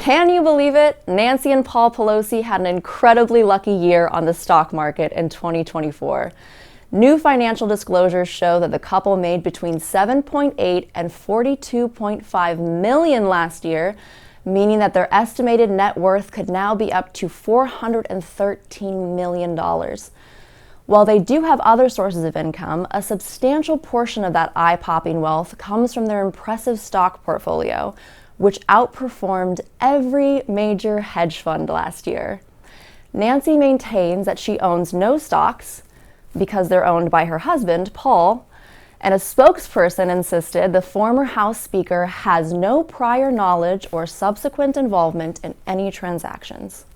Can you believe it? Nancy and Paul Pelosi had an incredibly lucky year on the stock market in 2024. New financial disclosures show that the couple made between $7.8 and $42.5 million last year, meaning that their estimated net worth could now be up to $413 million. While they do have other sources of income, a substantial portion of that eye-popping wealth comes from their impressive stock portfolio, which outperformed every major hedge fund last year. Nancy maintains that she owns no stocks because they're owned by her husband, Paul, and a spokesperson insisted the former House Speaker has no prior knowledge or subsequent involvement in any transactions.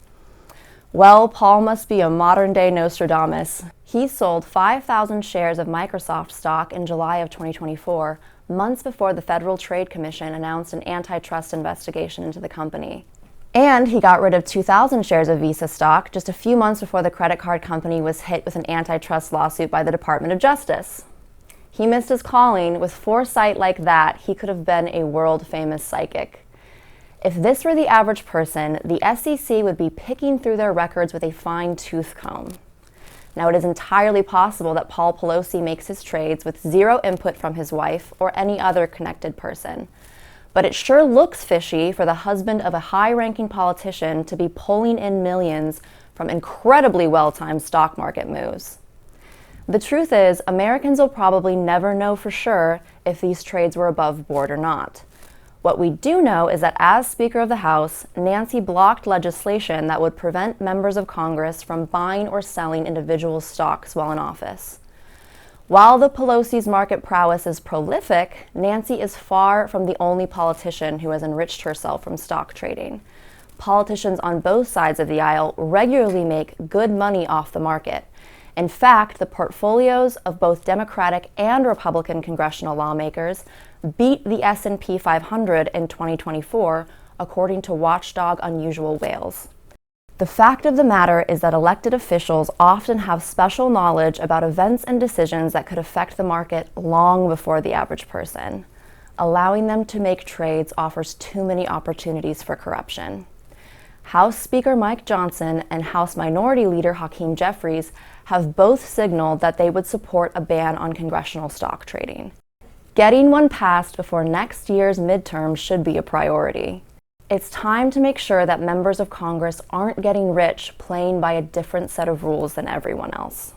Well, Paul must be a modern-day Nostradamus. He sold 5,000 shares of Microsoft stock in July of 2024, months before the Federal Trade Commission announced an antitrust investigation into the company. And he got rid of 2,000 shares of Visa stock just a few months before the credit card company was hit with an antitrust lawsuit by the Department of Justice. He missed his calling. With foresight like that, he could have been a world-famous psychic. If this were the average person, the SEC would be picking through their records with a fine-tooth comb. Now, it is entirely possible that Paul Pelosi makes his trades with zero input from his wife or any other connected person. But it sure looks fishy for the husband of a high-ranking politician to be pulling in millions from incredibly well-timed stock market moves. The truth is, Americans will probably never know for sure if these trades were above board or not. What we do know is that as Speaker of the House, Nancy blocked legislation that would prevent members of Congress from buying or selling individual stocks while in office. While the Pelosi's market prowess is prolific, Nancy is far from the only politician who has enriched herself from stock trading. Politicians on both sides of the aisle regularly make good money off the market. In fact, the portfolios of both Democratic and Republican congressional lawmakers beat the S&P 500 in 2024, according to watchdog Unusual Whales. The fact of the matter is that elected officials often have special knowledge about events and decisions that could affect the market long before the average person. Allowing them to make trades offers too many opportunities for corruption. House Speaker Mike Johnson and House Minority Leader Hakeem Jeffries have both signaled that they would support a ban on congressional stock trading. Getting one passed before next year's midterms should be a priority. It's time to make sure that members of Congress aren't getting rich playing by a different set of rules than everyone else.